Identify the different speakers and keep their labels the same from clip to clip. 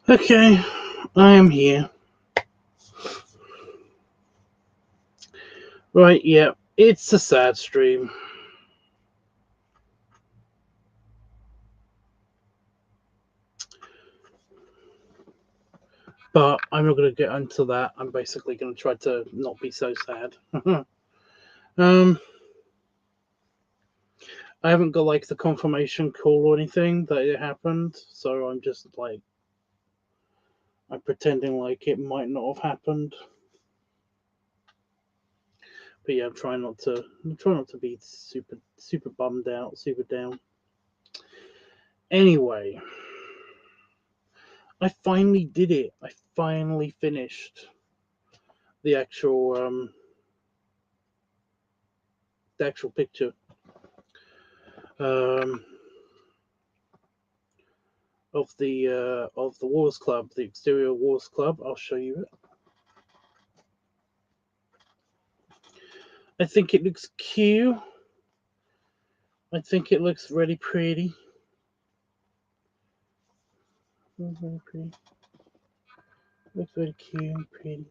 Speaker 1: Okay, I am here. Right, yeah, it's a sad stream. But I'm not going to get into that. I'm basically going to try to not be so sad. um, I haven't got like the confirmation call or anything that it happened, so I'm just like I'm pretending like it might not have happened. But yeah, I'm trying not to be super bummed out, super down. Anyway, I finally did it. I finally finished the actual picture um, of the Wars Club, the exterior Wars Club. I'll show you it. I think it looks cute. I think it looks really pretty. Very pretty. Looks very cute and pretty.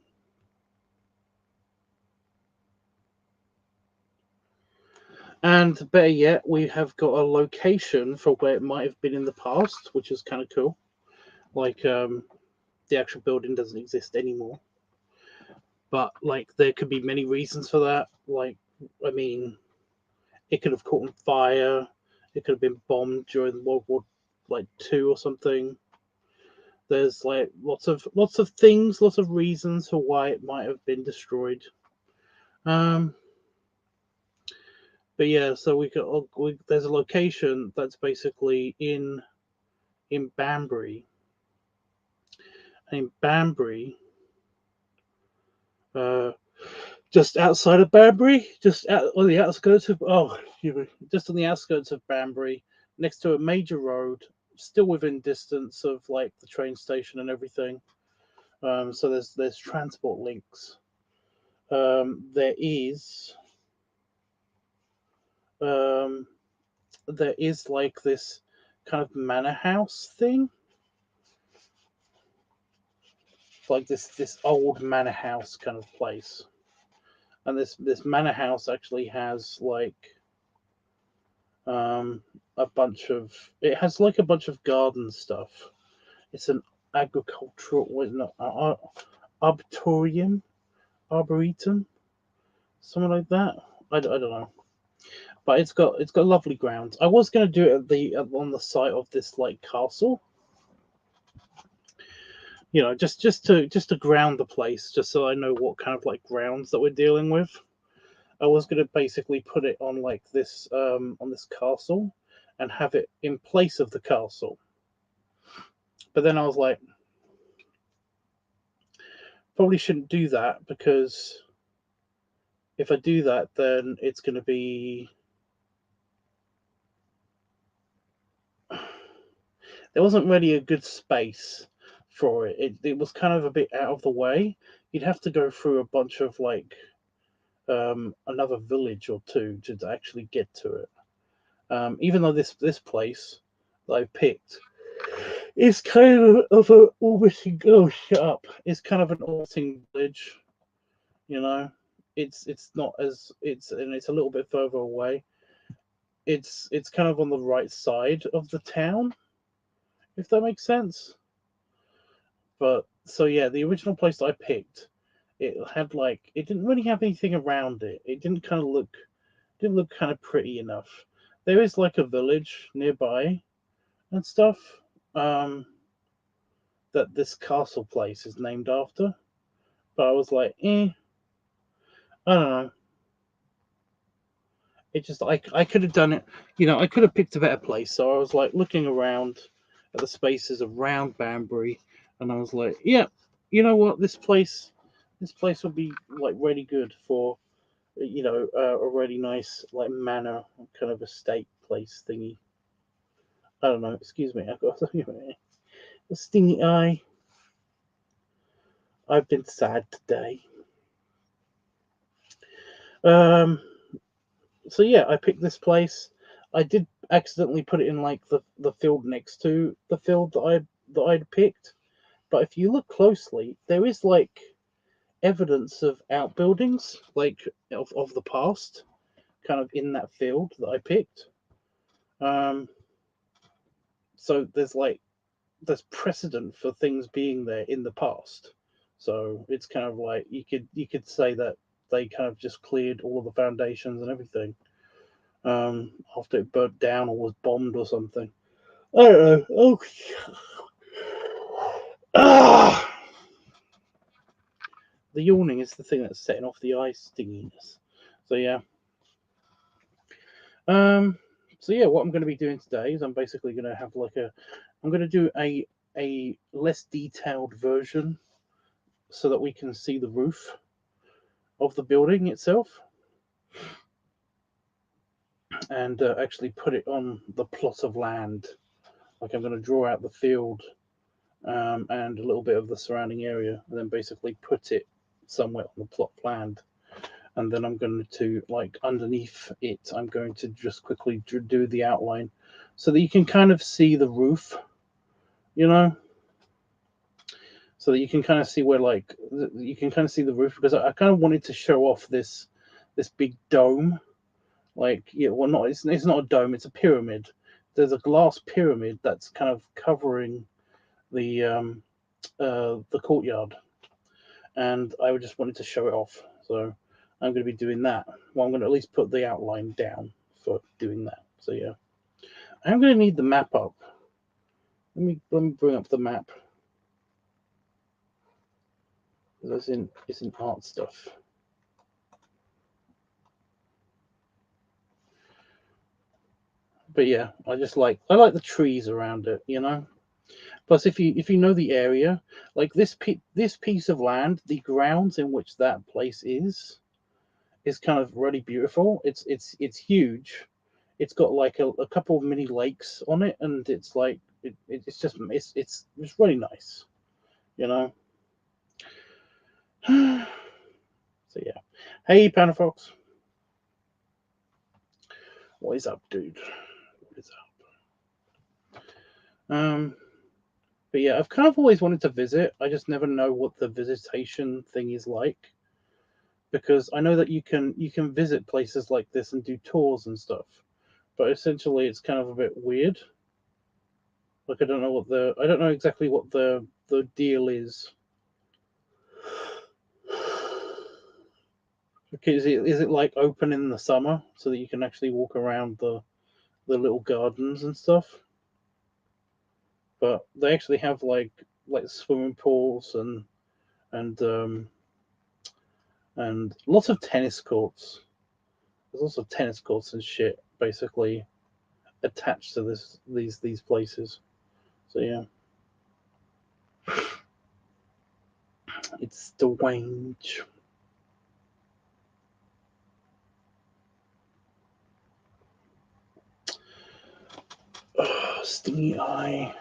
Speaker 1: And better yet, we have got a location for where it might have been in the past, which is kind of cool. Like the actual building doesn't exist anymore, but like there could be many reasons for that. Like, I mean, it could have caught on fire. It could have been bombed during World War II or something. There's like lots of things, lots of reasons for why it might have been destroyed. Um, but yeah, so there's a location that's basically in Banbury. And in Banbury, uh, just outside of Banbury, just out on the outskirts of just on the outskirts of Banbury, next to a major road, still within distance of like the train station and everything. So there's transport links. There is um, there is like this kind of manor house thing, like this old manor house kind of place. And this manor house actually has like a bunch of it has like a bunch of garden stuff. It's an agricultural, well, not arboretum, arboretum, something like that. I don't know, but it's got lovely grounds. I was going to do it on the site of this like castle, just to ground the place, just so I know what kind of like grounds that we're dealing with. I was going to basically put it on like this on this castle and have it in place of the castle. But then I was like, probably shouldn't do that, because if I do that, then it's going to be there wasn't really a good space for it. It was kind of a bit out of the way. You'd have to go through a bunch of like another village or two to actually get to it. Even though this place that I picked is kind of a orbiting. Oh, shut up! It's kind of an orbiting village. You know, it's not as it's a little bit further away. It's kind of on the right side of the town, if that makes sense. But so yeah, the original place that I picked, it had like it didn't really have anything around it. It didn't look kind of pretty enough. There is like a village nearby and stuff um, that this castle place is named after. But I was like, I don't know. It just I could have done it. I could have picked a better place. So I was like looking around at the spaces around Banbury, and I was like, yeah, you know what, this place would be like really good for a really nice like manor kind of estate place thingy. I don't know. Excuse me. I've got a stingy eye. I've been sad today. Um. So yeah, I picked this place. I did accidentally put it in like the field next to the field that I'd picked. But if you look closely, there is like evidence of outbuildings, like of the past, kind of in that field that I picked. So there's precedent for things being there in the past. So it's kind of like you could say that they kind of just cleared all of the foundations and everything after it burnt down or was bombed or something. I don't know. Oh, the yawning is the thing that's setting off the eye stinginess. So yeah. So yeah, what I'm going to be doing today is I'm basically going to have I'm going to do a less detailed version so that we can see the roof of the building itself, and actually put it on the plot of land. Like I'm going to draw out the field and a little bit of the surrounding area, and then basically put it somewhere on the plot of land. And then I'm going to, like, underneath it, I'm going to just quickly do the outline so that you can kind of see the roof, so that you can kind of see where, like, you can kind of see the roof, because I kind of wanted to show off this big dome. Like, yeah, well, not it's not a dome, it's a pyramid. There's a glass pyramid that's kind of covering the courtyard, and I just wanted to show it off. So I'm going to be doing that. Well, I'm going to at least put the outline down for doing that. So yeah, I'm going to need the map up. Let me bring up the map. It's in art stuff. But yeah, I like the trees around it, Plus, if you know the area, like this piece of land, the grounds in which that place is kind of really beautiful. It's huge. It's got like a couple of mini lakes on it, and it's like it's just it's really nice, you know. So yeah, hey Panda Fox, what is up, dude? What is up? But yeah, I've kind of always wanted to visit. I just never know what the visitation thing is like, because I know that you can visit places like this and do tours and stuff, but essentially it's kind of a bit weird. Like I don't know exactly what the deal is. Okay, is it like open in the summer so that you can actually walk around the little gardens and stuff? But they actually have like swimming pools and and lots of tennis courts. There's also tennis courts and shit basically attached to these places. So yeah, it's strange. Oh, stingy eye.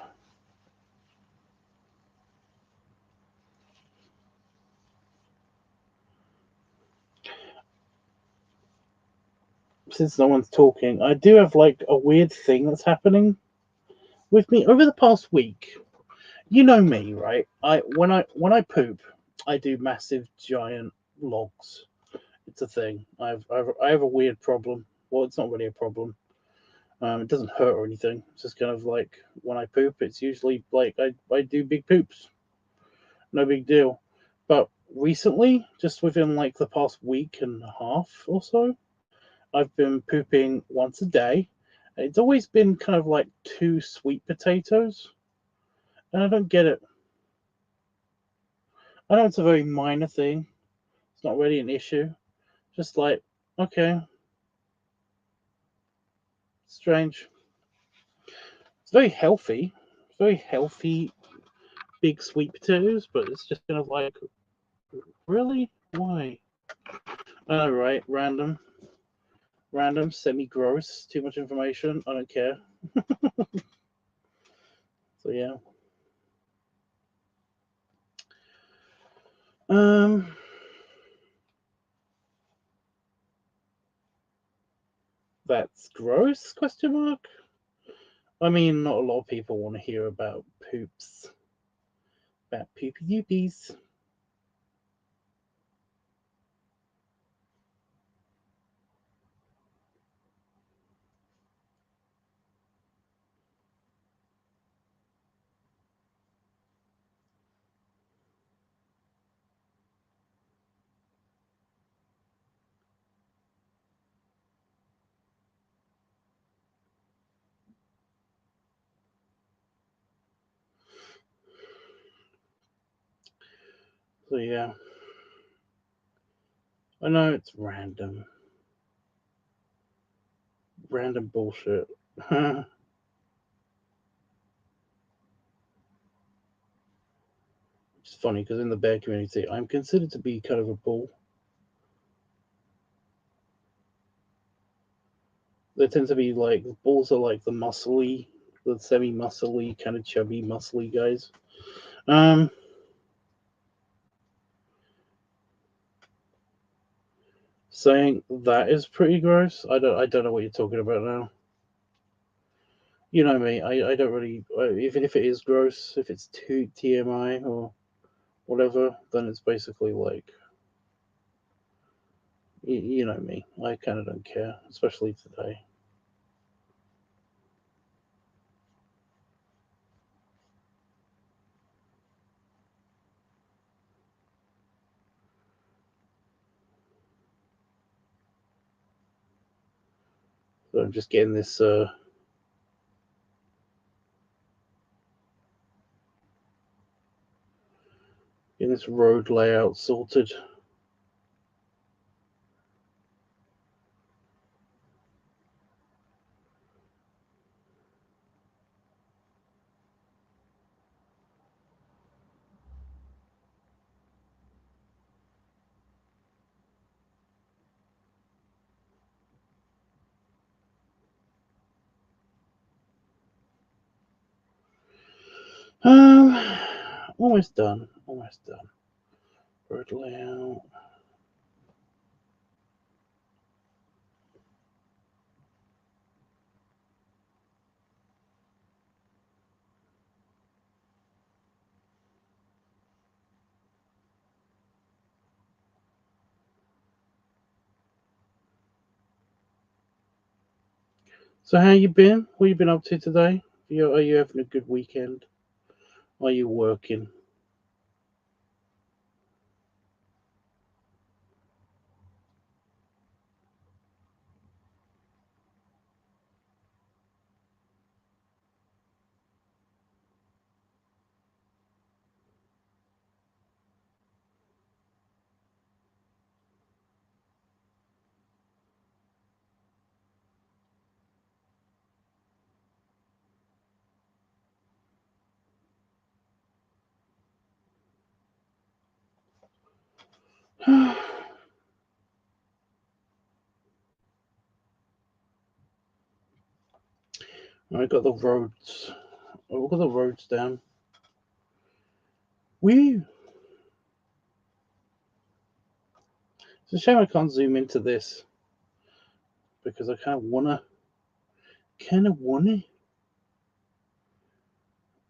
Speaker 1: Since no one's talking, I do have like a weird thing that's happening with me over the past week. You know me, right? When I poop, I do massive giant logs. It's a thing. I have a weird problem. Well, it's not really a problem. It doesn't hurt or anything. It's just kind of like when I poop, it's usually like I do big poops. No big deal. But recently, just within like the past week and a half or so, I've been pooping once a day. And it's always been kind of like 2 sweet potatoes. And I don't get it. I know it's a very minor thing. It's not really an issue. Just like, okay, strange. It's very healthy. It's very healthy, big sweet potatoes, but it's just kind of like, really? Why? All right, random, semi-gross, too much information. I don't care. So yeah. That's gross? Question mark. I mean, not a lot of people want to hear about poops, about poopy doopies. So yeah, I know it's random bullshit. It's funny because in the bear community, I'm considered to be kind of a bull. They tend to be like bulls are like the muscly, the semi-muscly, kind of chubby, muscly guys. Um, Saying that is pretty gross. I don't know what you're talking about now. You know me. I don't really even if it is gross, if it's too TMI or whatever, then it's basically like you know me. I kind of don't care, especially today. So I'm just getting this road layout sorted. Um, almost done. Almost done. Road layout. So how you been? What you been up to today? Are you having a good weekend? Are you working? I got the roads. I got the roads down. Woo! It's a shame I can't zoom into this because I kind of wanna.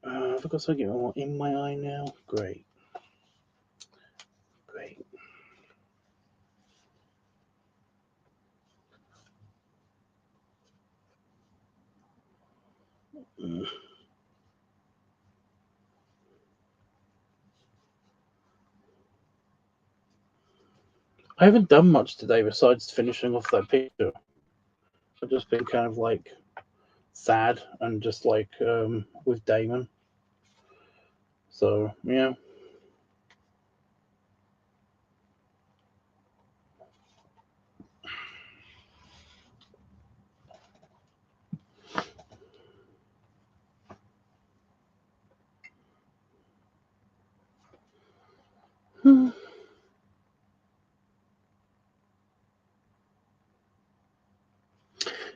Speaker 1: I've got something more in my eye now. Great, great. Mm. I haven't done much today besides finishing off that picture. I've just been kind of like sad and just like with Damon. So yeah.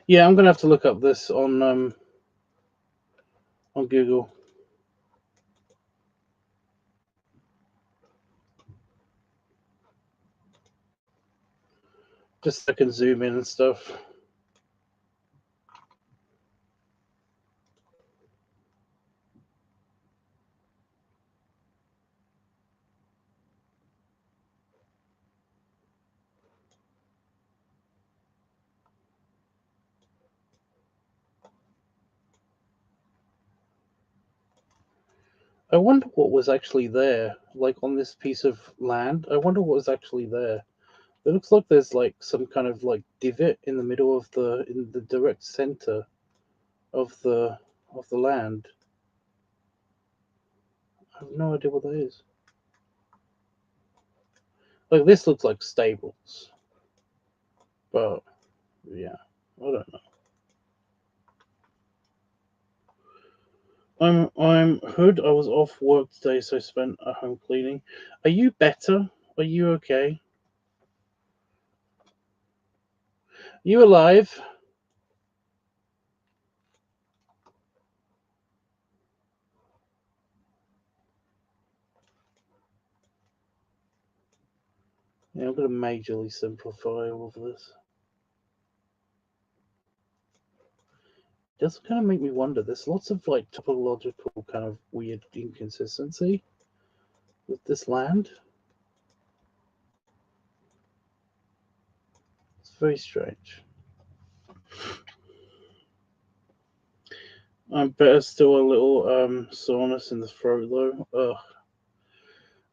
Speaker 1: Yeah, I'm gonna have to look up this on Google. Just so I can zoom in and stuff. I wonder what was actually there, like on this piece of land. I wonder what was actually there. It looks like there's like some kind of like divot in the middle of in the direct center of the land. I have no idea what that is. Like this looks like stables, but yeah, I don't know. I'm Hood. I was off work today, so I spent at home cleaning. Are you better? Are you okay? You alive? Yeah, I'm gonna majorly simplify all of this. It does kind of make me wonder. There's lots of like topological kind of weird inconsistency with this land. It's very strange. I'm better, still a little soreness in the throat though. Ugh,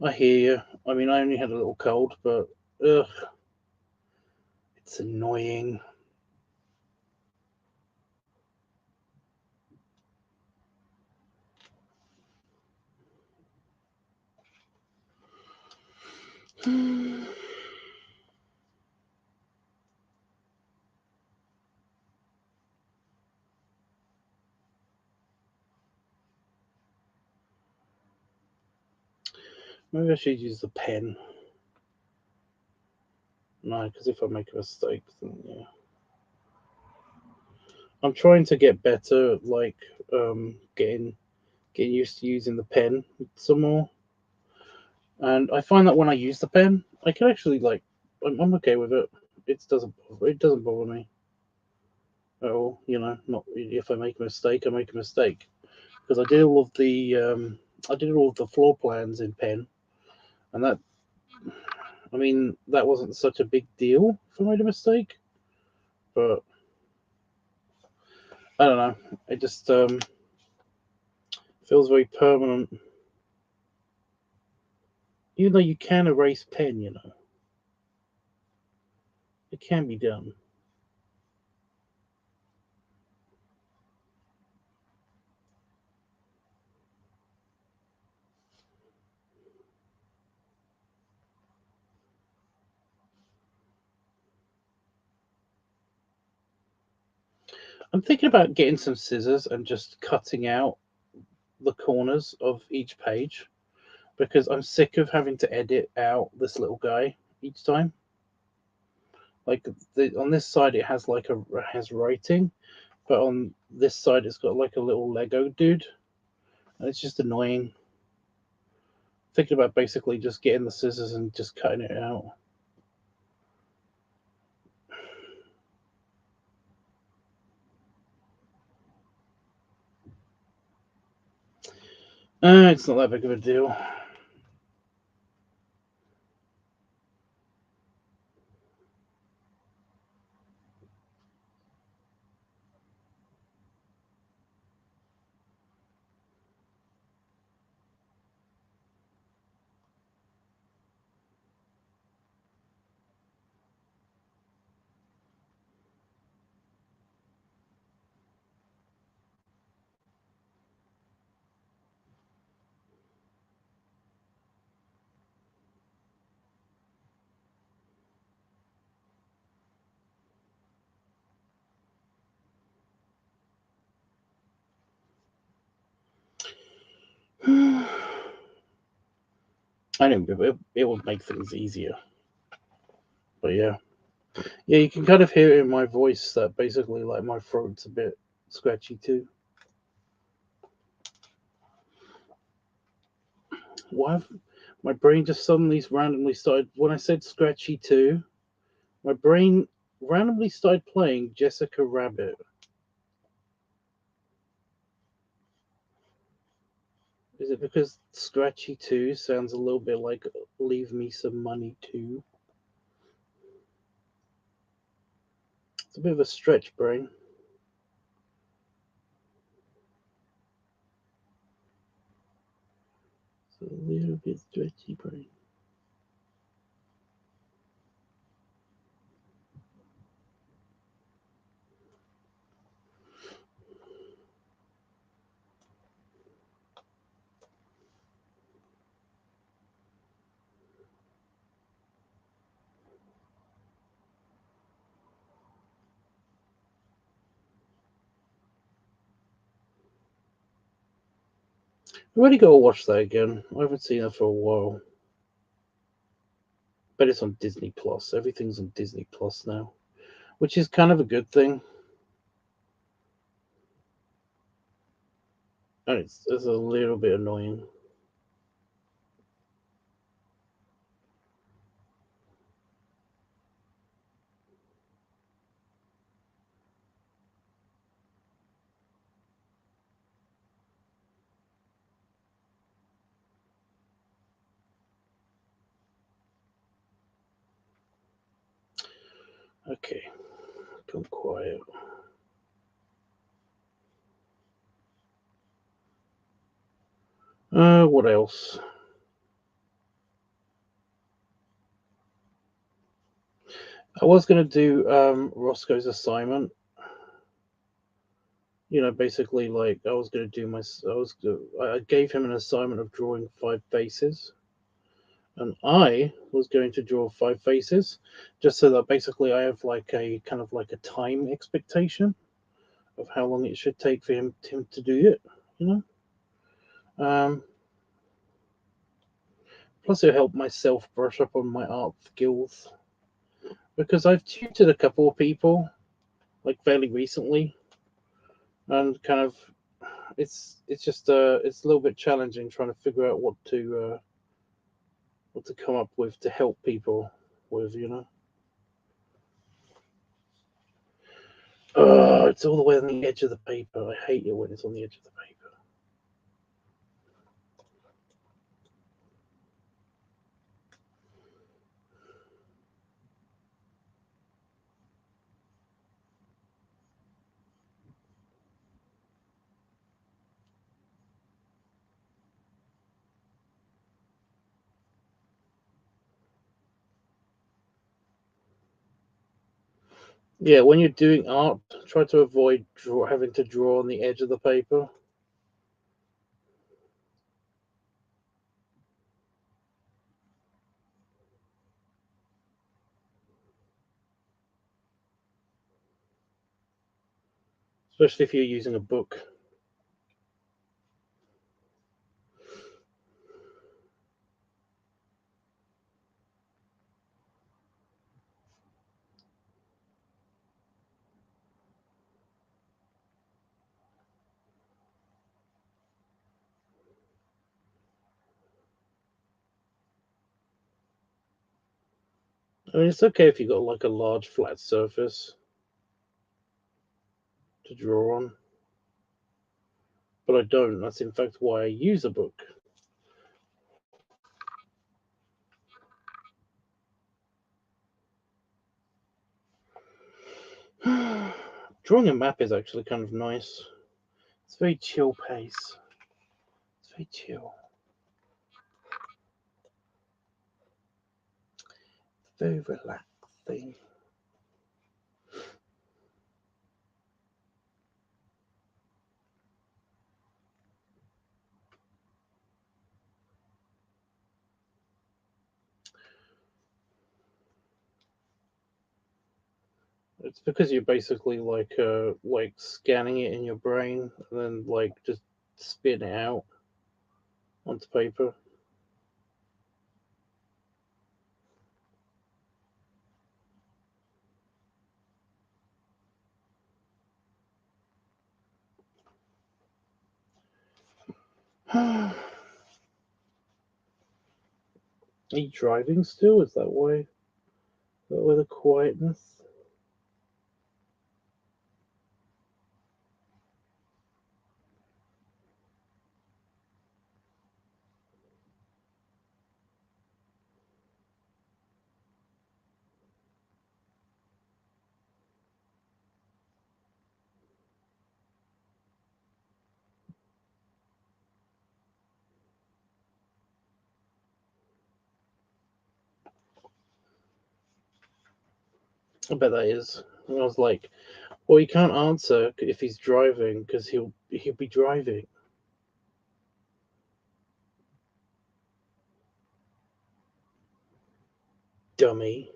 Speaker 1: I hear you. I mean, I only had a little cold, but ugh, it's annoying. Maybe I should use the pen. No, because if I make a mistake, then yeah. I'm trying to get better, like getting used to using the pen some more. And I find that when I use the pen, I can actually like I'm okay with it. It doesn't bother me at all. You know, not if I make a mistake, I make a mistake because I did all of the floor plans in pen, and that I mean that wasn't such a big deal if I made a mistake, but I don't know. It just feels very permanent. Even though you can erase pen, you know, it can be done. I'm thinking about getting some scissors and just cutting out the corners of each page because I'm sick of having to edit out this little guy each time. Like on this side, it has has writing, but on this side, it's got like a little Lego dude, and it's just annoying. Thinking about basically just getting the scissors and just cutting it out. It's not that big of a deal. I know it would make things easier, but yeah. Yeah, you can kind of hear it in my voice that basically like my throat's a bit scratchy too. Why my brain just suddenly randomly started when I said scratchy too, my brain randomly started playing Jessica Rabbit. Is it because scratchy too sounds a little bit like leave me some money too? It's a bit of a stretch, brain. a little bit stretchy brain. I really gotta watch that again. I haven't seen it for a while. But it's on Disney Plus. Everything's on Disney Plus now, which is kind of a good thing. And it's a little bit annoying. Okay, become quiet. What else? I was gonna do Roscoe's assignment. Basically, like I was gonna do my. I gave him an assignment of drawing 5 faces, and I was going to draw 5 faces, just so that basically I have like a kind of like a time expectation of how long it should take for him to do it. You know. Plus, it'll help myself brush up on my art skills because I've tutored a couple of people like fairly recently, and kind of it's just it's a little bit challenging trying to figure out what to come up with to help people with. Oh, it's all the way on the edge of the paper. I hate it when it's on the edge of the paper. Yeah, when you're doing art, try to avoid having to draw on the edge of the paper. Especially if you're using a book. I mean, it's okay if you've got like a large flat surface to draw on, but I don't. That's in fact why I use a book. Drawing a map is actually kind of nice. It's very chill pace. It's very chill. Very relaxing. It's because you're basically like scanning it in your brain and then like just spitting it out onto paper. Are you driving still? Is that why? That why the quietness? I bet that is. And I was like, well, he can't answer if he's driving because he'll be driving. Dummy.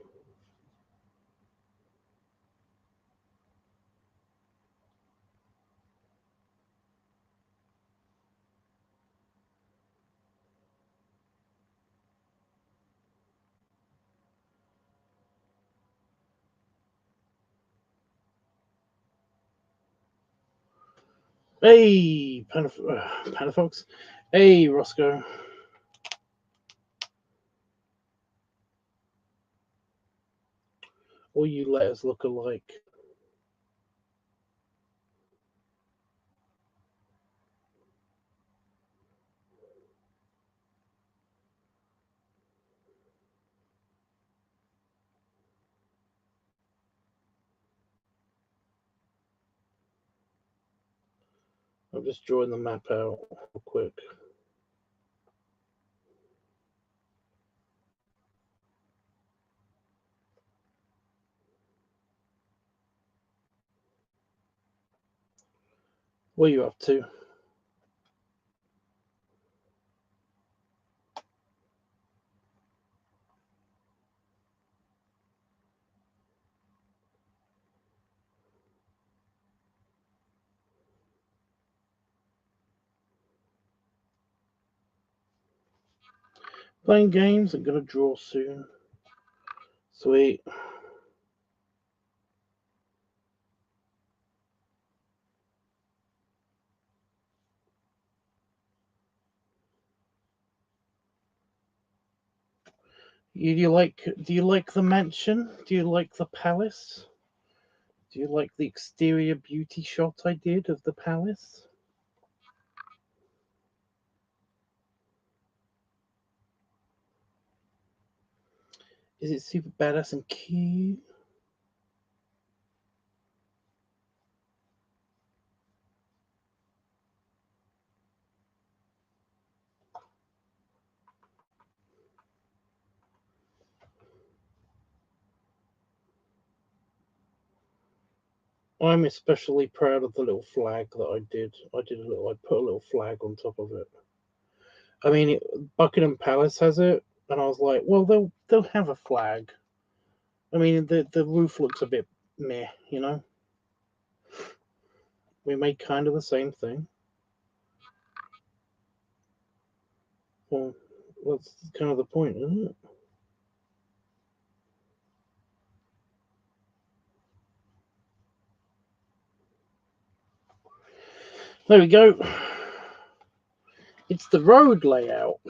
Speaker 1: Hey, Panafox. Hey, Roscoe. All you letters look alike. I'm just drawing the map out real quick. What are you up to? Playing games. I'm gonna draw soon. Sweet. Do you like? Do you like the mansion? Do you like the palace? Do you like the exterior beauty shot I did of the palace? Is it super badass and cute? I'm especially proud of the little flag that I did. I put a little flag on top of it. I mean, Buckingham Palace has it, and I was like, well, they'll have a flag. I mean, the roof looks a bit meh, you know. We made kind of the same thing. Well, that's kind of the point, isn't it? There we go. It's the road layout.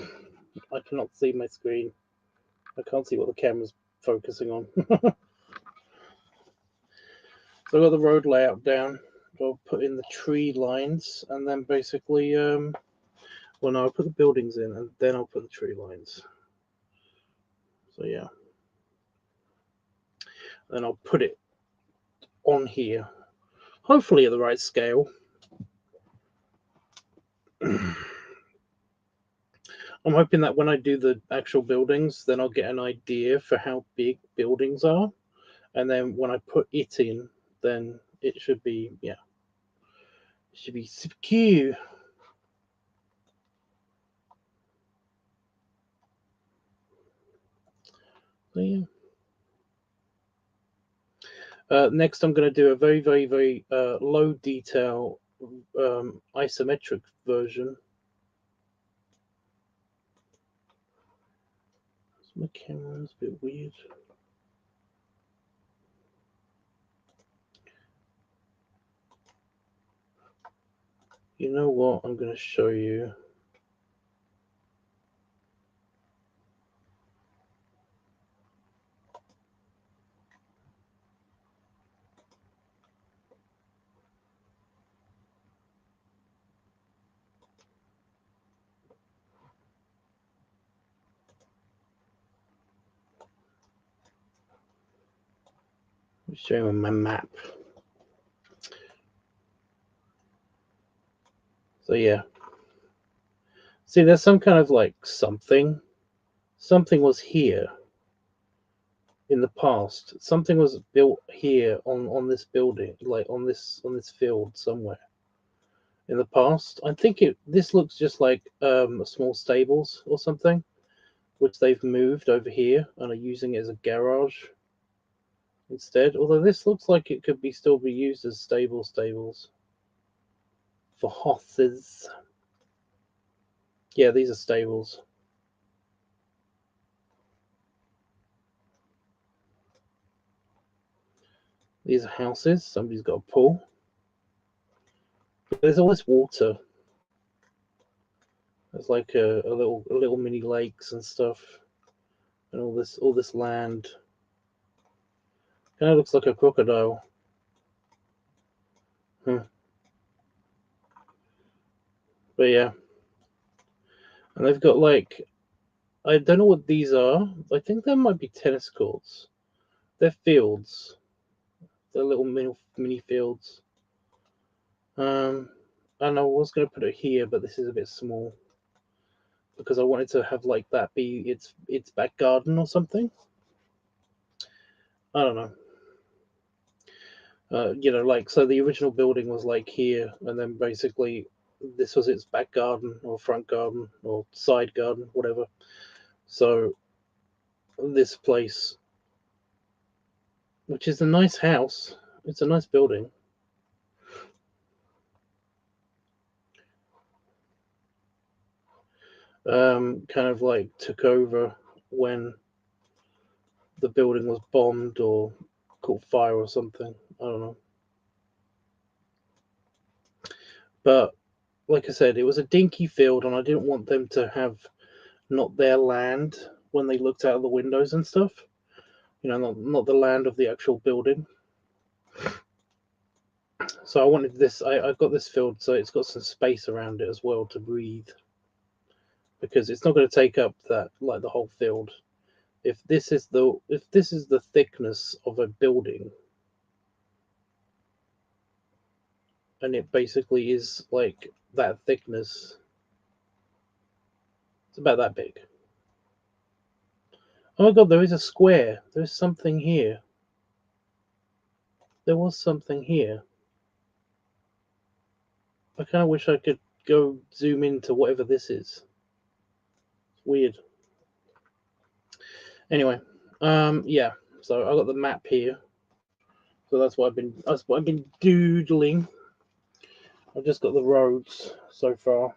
Speaker 1: I cannot see my screen. I can't see what the camera's focusing on. So I got the road layout down. I'll put in the tree lines, and then basically, well, no, I'll put the buildings in, and then I'll put the tree lines. So yeah, then I'll put it on here, hopefully at the right scale. I'm hoping that when I do the actual buildings, then I'll get an idea for how big buildings are, and then when I put it in, then it should be, yeah, it should be super cute. So yeah. Next, I'm going to do a very, very, very low detail isometric version. My camera's a bit weird. You know what? I'm going to show you. I'll show you my map. So yeah. See, there's some kind of like something. Something was here. in the past. Something was built here on this building, like on this field somewhere in the past. I think this looks just like a small stables or something, which they've moved over here and are using it as a garage instead. Although this looks like it could still be used as stables for horses. Yeah, these are stables. These are houses. Somebody's got a pool. There's all this water. There's like a little mini lakes and stuff, and all this land. Kind of looks like a crocodile. But yeah, and they've got like, I don't know what these are. I think there might be tennis courts. They're fields. They're little mini fields. And I was going to put it here, but this is a bit small because I wanted to have like that be its back garden or something. I don't know. Like, so the original building was like here, and then basically this was its back garden or front garden or side garden, whatever. So this place, which is a nice house, it's a nice building. Kind of like took over when the building was bombed or caught fire or something. I don't know. But like I said, it was a dinky field, and I didn't want them to have not their land when they looked out of the windows and stuff. Not the land of the actual building. So I wanted this. I got this field so it's got some space around it as well to breathe, because it's not going to take up that like the whole field. If this is the thickness of a building, and it basically is like that thickness, it's about that big. Oh my god, there is a square. There's something here. There was something here. I kind of wish I could go zoom into whatever this is. It's weird. Anyway, yeah. So I got the map here. So that's what I've been doodling. I've just got the roads so far.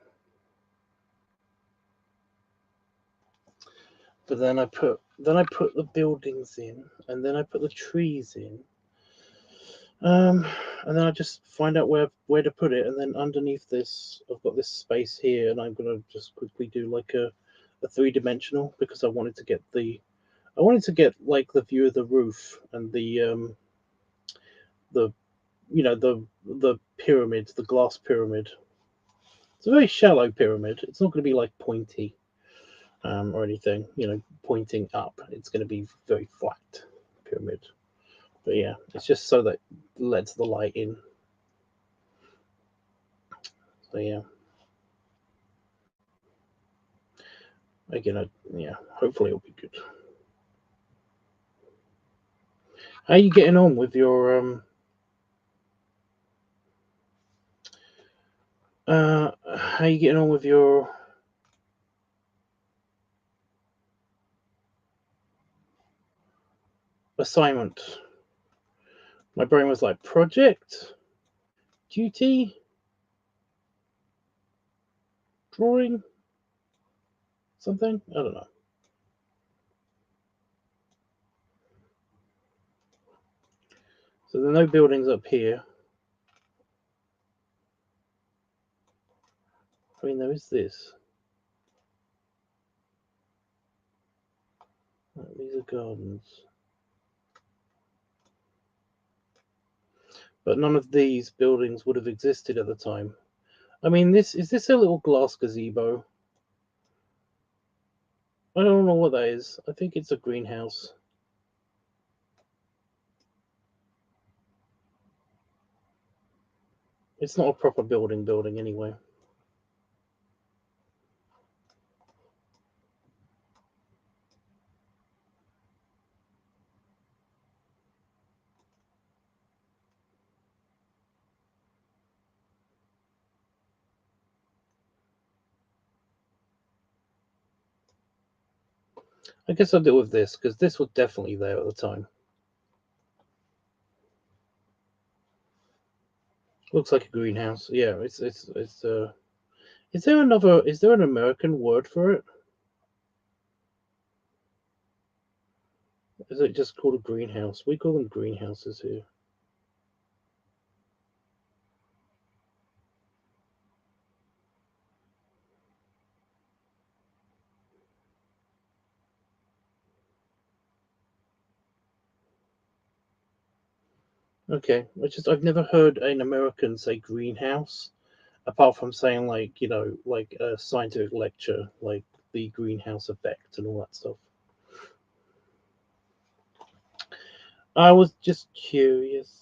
Speaker 1: But then I put the buildings in, and then I put the trees in. And then I just find out where to put it, and then underneath this, I've got this space here, and I'm gonna just quickly do like a 3-dimensional, because I wanted to get like the view of the roof and the the pyramid, the glass pyramid. It's a very shallow pyramid. It's not going to be like pointy or anything, pointing up. It's going to be very flat pyramid. But yeah, it's just so that it lets the light in. So yeah. Again, hopefully it'll be good. How are you getting on with your how are you getting on with your assignment? My brain was like, project, duty, drawing, something? I don't know. So there are no buildings up here. I mean, there is this. These are gardens. But none of these buildings would have existed at the time. I mean, is this a little glass gazebo? I don't know what that is. I think it's a greenhouse. It's not a proper building anyway. I guess I'll deal with this because this was definitely there at the time. Looks like a greenhouse. Yeah, it's. Is there another? Is there an American word for it? Is it just called a greenhouse? We call them greenhouses here. Okay, I've never heard an American say greenhouse, apart from saying like like a scientific lecture, like the greenhouse effect and all that stuff. I was just curious.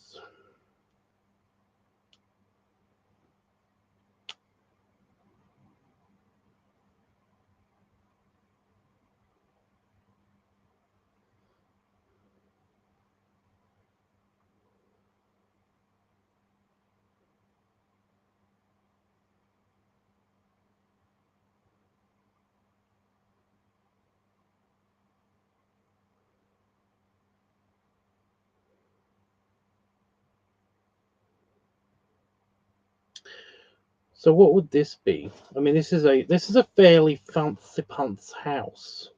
Speaker 1: So what would this be? I mean, this is a fairly fancy pants house,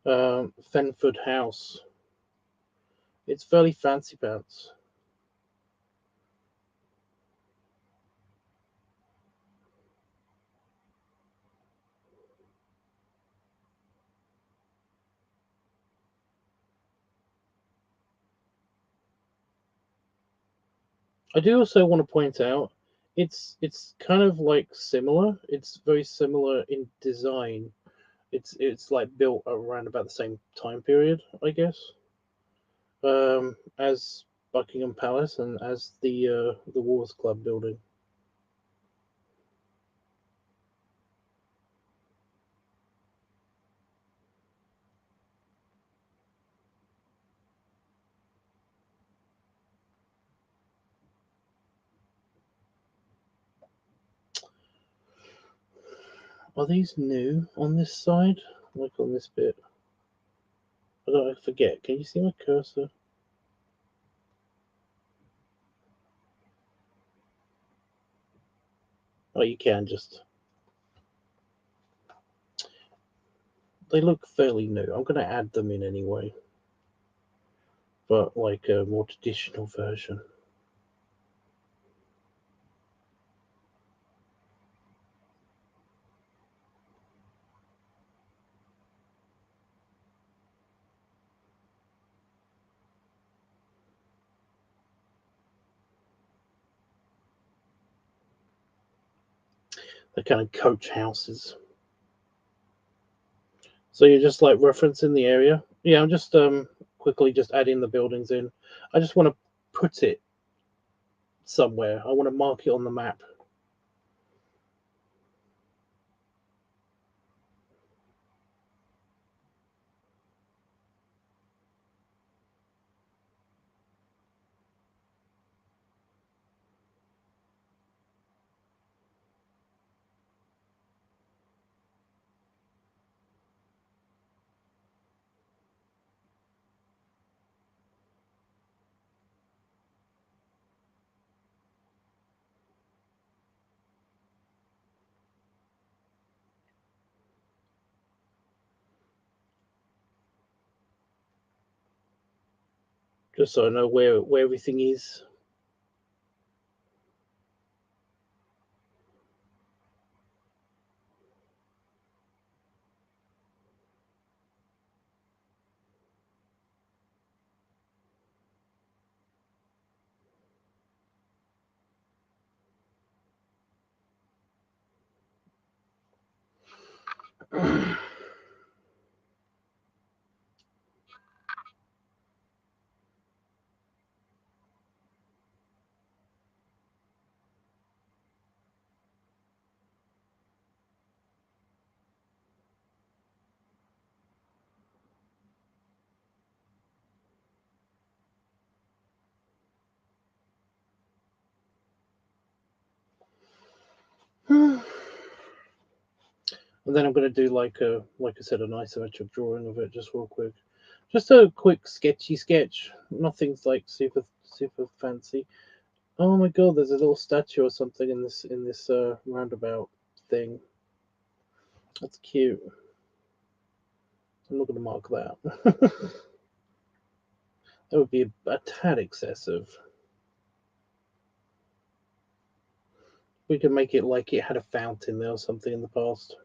Speaker 1: Fenford House. It's fairly fancy pants. I do also want to point out it's kind of like similar. It's very similar in design. It's like built around about the same time period, I guess, as Buckingham Palace and as the Wars Club building. Are these new on this side? Like on this bit? I forget. Can you see my cursor? Oh, you can just. They look fairly new. I'm gonna add them in anyway, but like a more traditional version. The kind of coach houses. So you're just like referencing the area. Yeah, I'm just quickly just adding the buildings in. I just want to put it somewhere. I want to mark it on the map. Just so I know where everything is. And then I'm going to do like I said, an isometric drawing of it, just real quick. Just a quick sketchy sketch. Nothing's like super fancy. Oh my god, there's a little statue or something in this roundabout thing. That's cute. I'm not going to mark that. That would be a tad excessive. We could make it like it had a fountain there or something in the past.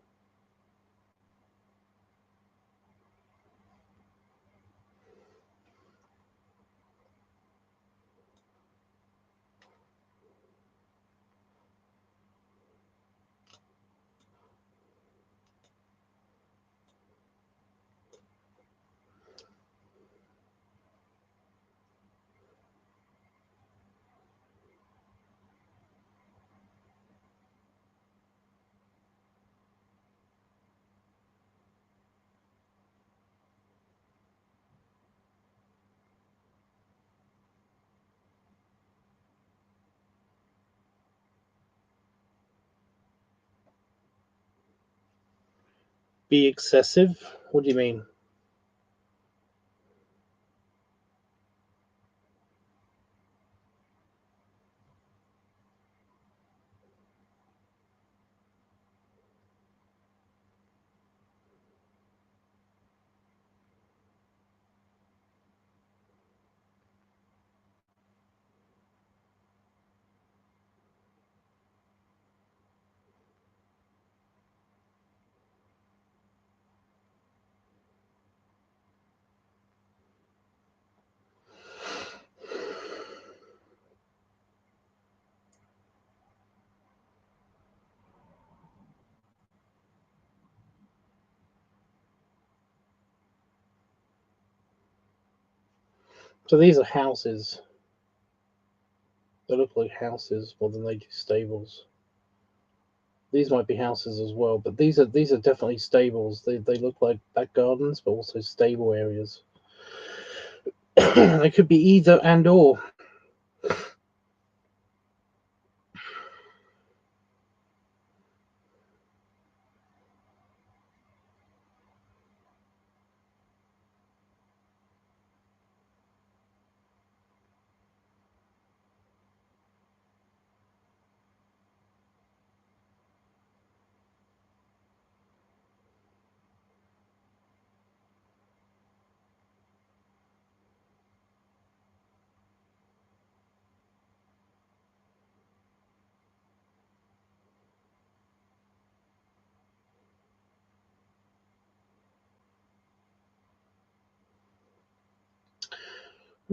Speaker 1: Be excessive? What do you mean? So these are houses. They look like houses more than they do stables. These might be houses as well, but these are definitely stables. They look like back gardens, but also stable areas. They could be either and or.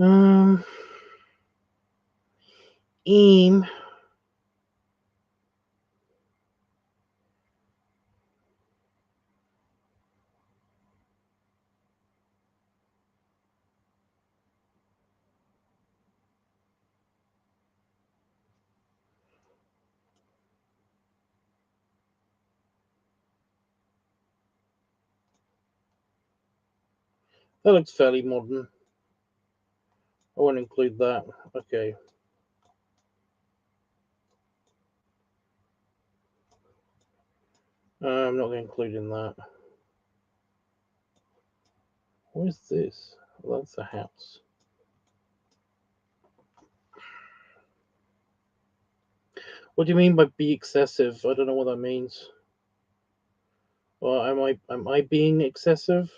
Speaker 1: Um, Eam. That looks fairly modern. I won't include that. Okay. I'm not going to include in that. What is this? Well, that's a house. What do you mean by be excessive? I don't know what that means. Well, am I being excessive?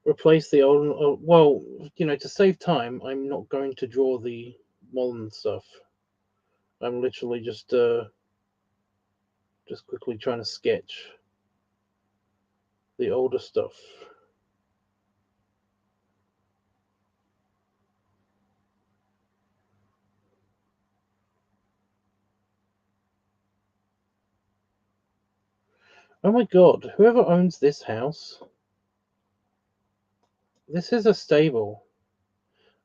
Speaker 1: Replace the old. Well, to save time, I'm not going to draw the modern stuff. I'm literally just quickly trying to sketch the older stuff. Oh my god! Whoever owns this house, this is a stable.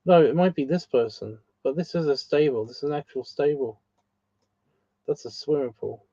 Speaker 1: No, it might be this person, but this is a stable. This is an actual stable. That's a swimming pool.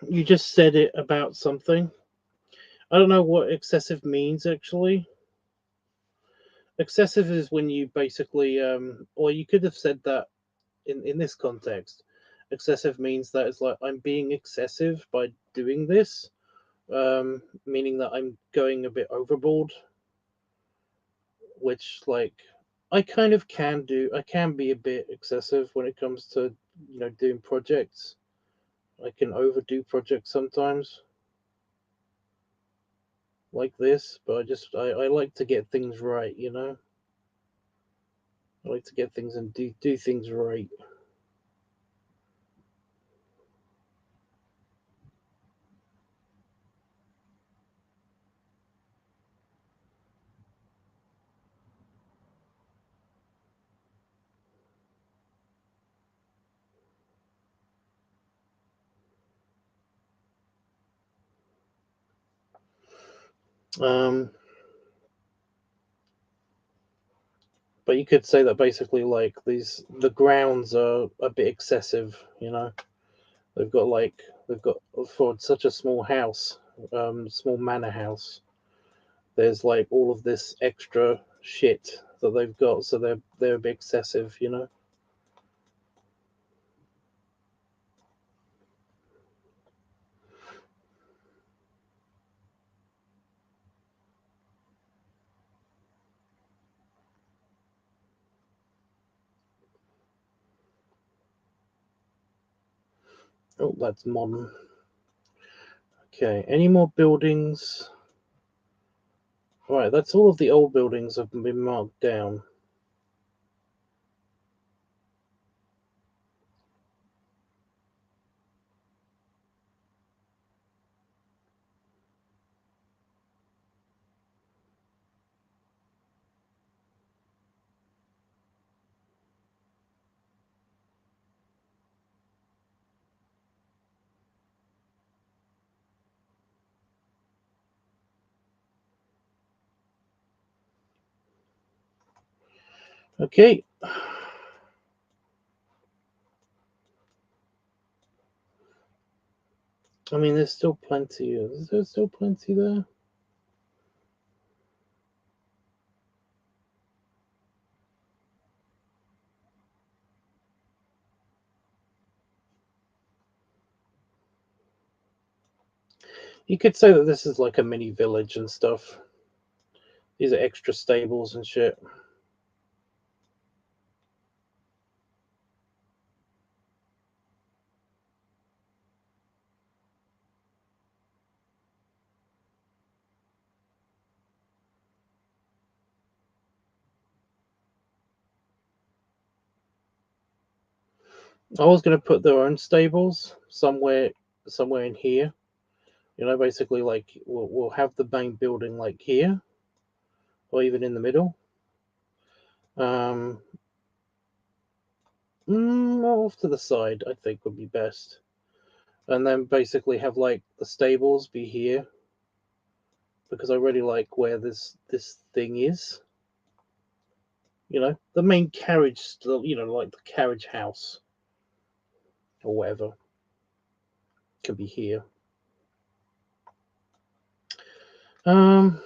Speaker 1: You just said it about something. I don't know what excessive means actually. Excessive is when you basically, or you could have said that in this context. Excessive means that it's like I'm being excessive by doing this, meaning that I'm going a bit overboard, which like I kind of can do. I can be a bit excessive when it comes to doing projects. I can overdo projects sometimes like this, but I like to get things right. I like to get things and do things right. Um, but you could say that basically like the grounds are a bit excessive. They've got they've got for such a small house, small manor house. There's like all of this extra shit that they've got, so they're a bit excessive. Oh, that's modern. Okay, any more buildings? Right, that's all of the old buildings have been marked down. Okay. I mean, there's still plenty. Is there still plenty there? You could say that this is like a mini village and stuff. These are extra stables and shit. I was going to put their own stables somewhere in here. Basically like we'll have the main building like here, or even in the middle. Um, off to the side, I think would be best, and then basically have like the stables be here, because I really like where this thing is. The main carriage, still, like the carriage house or whatever, could be here. Um,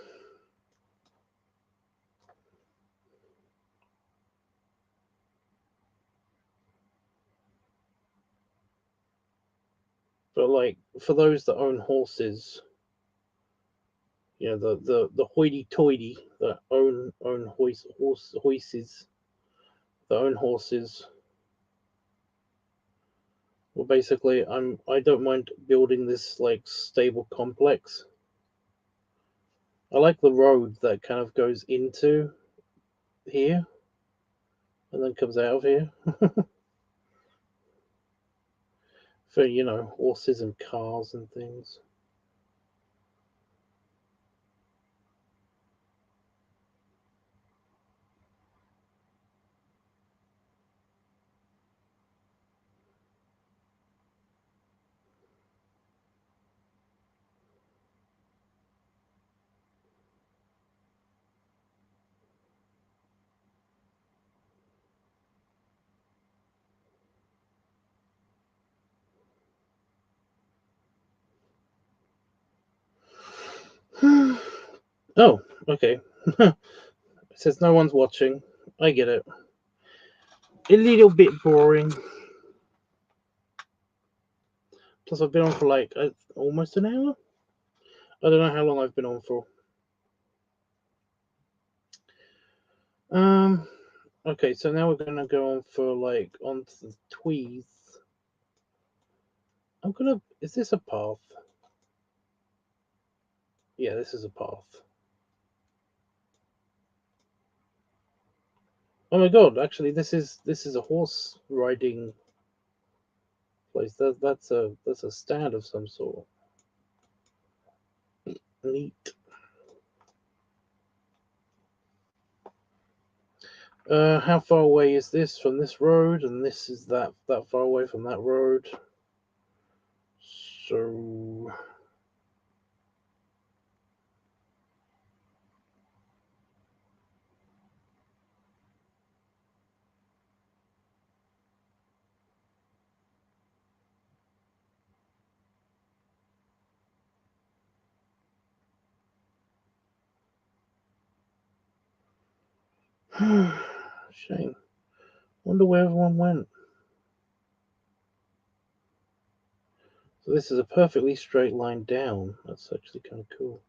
Speaker 1: but like for those that own horses, the hoity-toity that own horses, that own horses. Well, basically, I don't mind building this like stable complex. I like the road that kind of goes into here and then comes out of here for horses and cars and things. Oh, okay. It says no one's watching. I get it. A little bit boring. Plus, I've been on for like almost an hour. I don't know how long I've been on for. Okay, so now we're gonna go on for like onto the tweez. Is this a path? Yeah, this is a path. Oh my god! Actually, this is a horse riding place. That's a stand of some sort. Neat. How far away is this from this road? And this is that far away from that road. So shame. Wonder where everyone went. So this is a perfectly straight line down. That's actually kind of cool.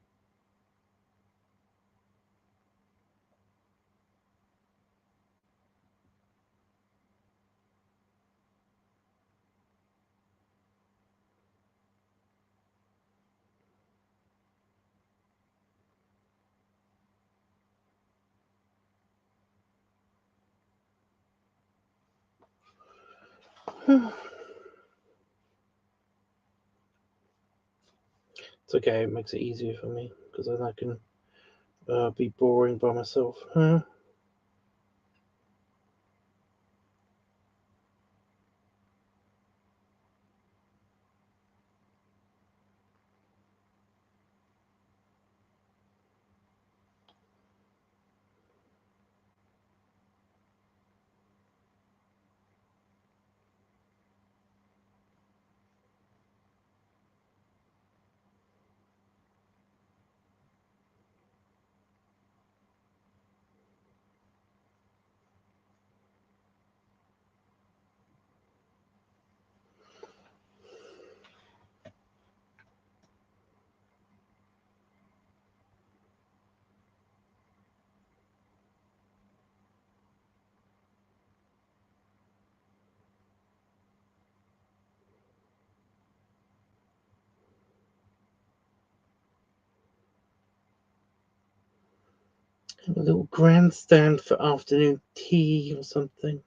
Speaker 1: It's okay. It makes it easier for me because then I can be boring by myself. A little grandstand for afternoon tea or something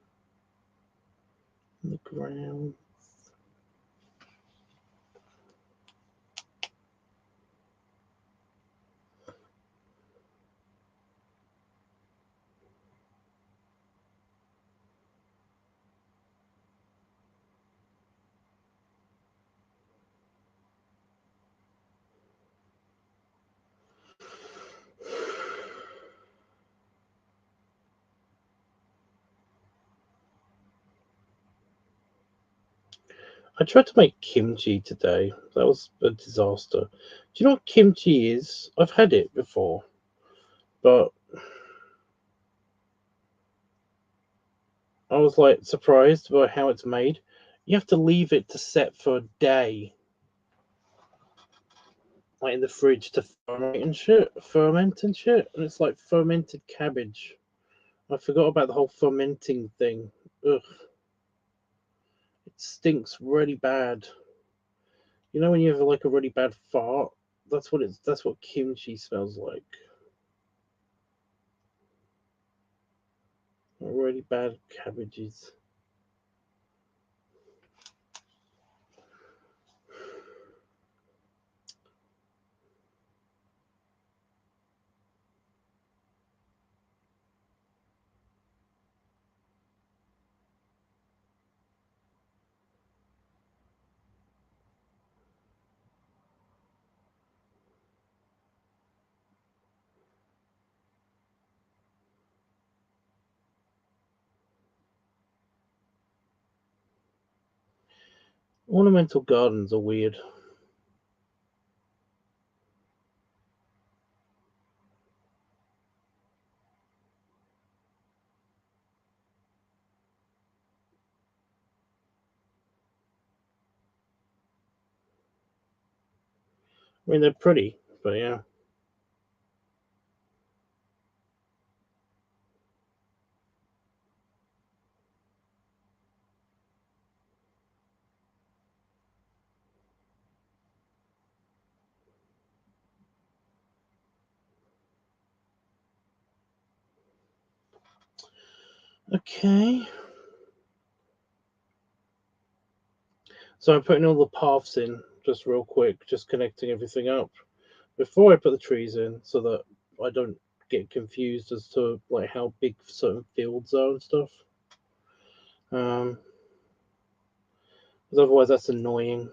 Speaker 1: on the ground. I tried to make kimchi today. That was a disaster. Do you know what kimchi is? I've had it before, but I was like surprised by how it's made. You have to leave it to set for a day, like in the fridge to ferment and shit, and it's like fermented cabbage. I forgot about the whole fermenting thing. Ugh, it stinks really bad. You know when you have like a really bad fart? That's what kimchi smells like. Really bad cabbages. Ornamental gardens are weird. I mean, they're pretty, but yeah. Okay. So I'm putting all the paths in just real quick, just connecting everything up before I put the trees in, so that I don't get confused as to like how big certain fields are and stuff. Because otherwise that's annoying.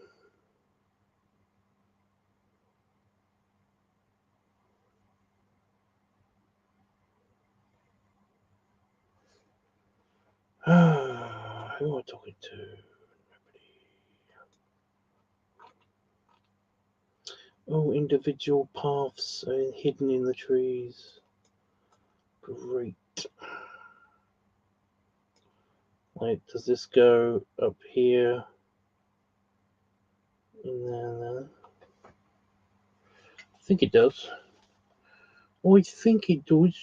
Speaker 1: Who am I talking to? Oh, individual paths are hidden in the trees. Great. Like, does this go up here? And then, I think it does. Oh, I think it does.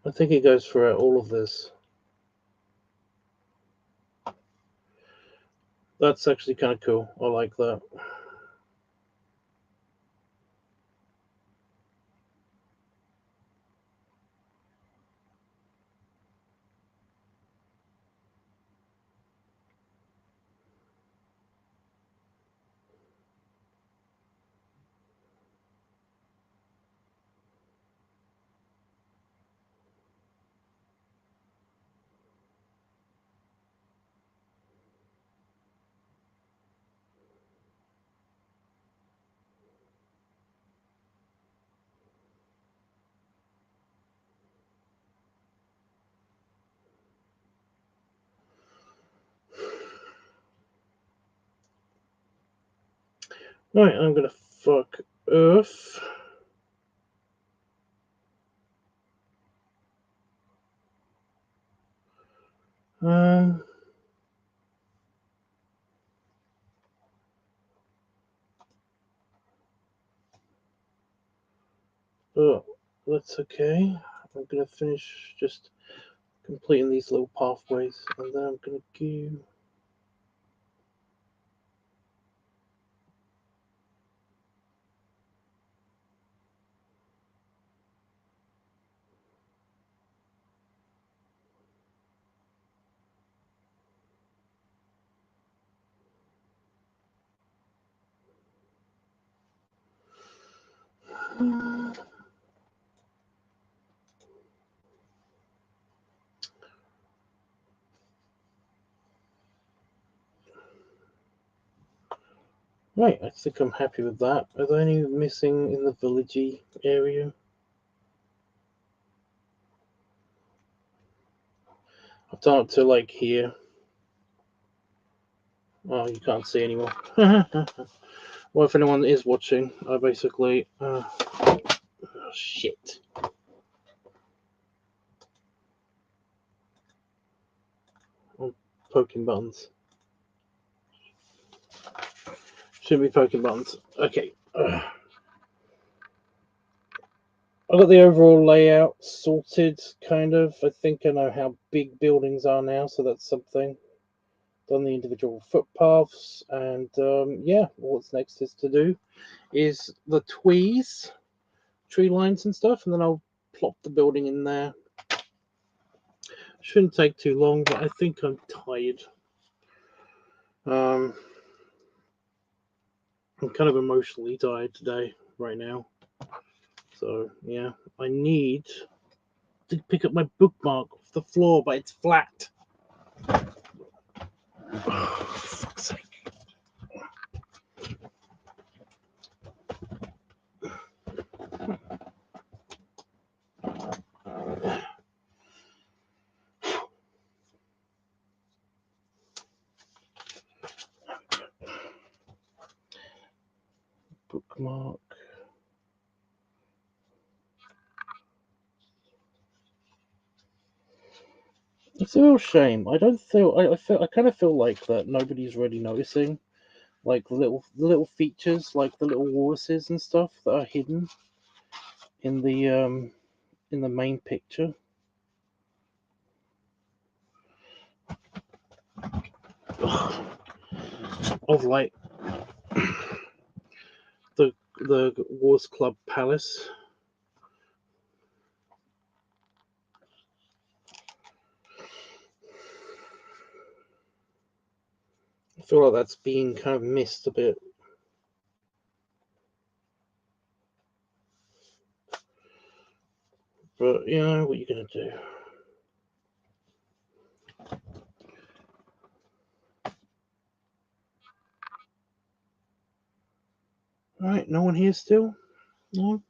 Speaker 1: I think it goes throughout all of this. That's actually kind of cool. I like that. Right, I'm gonna fuck Earth. Um, but that's okay. I'm gonna finish just completing these little pathways, and then I'm gonna go. Right, I think I'm happy with that. Are there any missing in the villagey area? I've done up to like here. Oh, you can't see anymore. Well, if anyone is watching, I basically. Oh, shit. I'm poking buttons. Shouldn't be poking buttons. Okay. I've got the overall layout sorted, kind of. I think I know how big buildings are now, so that's something. Done the individual footpaths, and yeah, what's next is to do is the tweeze, tree lines and stuff, and then I'll plop the building in there. Shouldn't take too long, but I think I'm tired. I'm kind of emotionally tired today, right now. So yeah, I need to pick up my bookmark off the floor, but it's flat. Oh, for fuck's sake. Bookmark. It's a real shame. I don't feel. I kind of feel like that nobody's really noticing, like the little features, like the little walruses and stuff that are hidden in the main picture. Of like the Wars Club Palace. I feel like that's being kind of missed a bit. But you know what you're gonna do. All right, no one here still. No.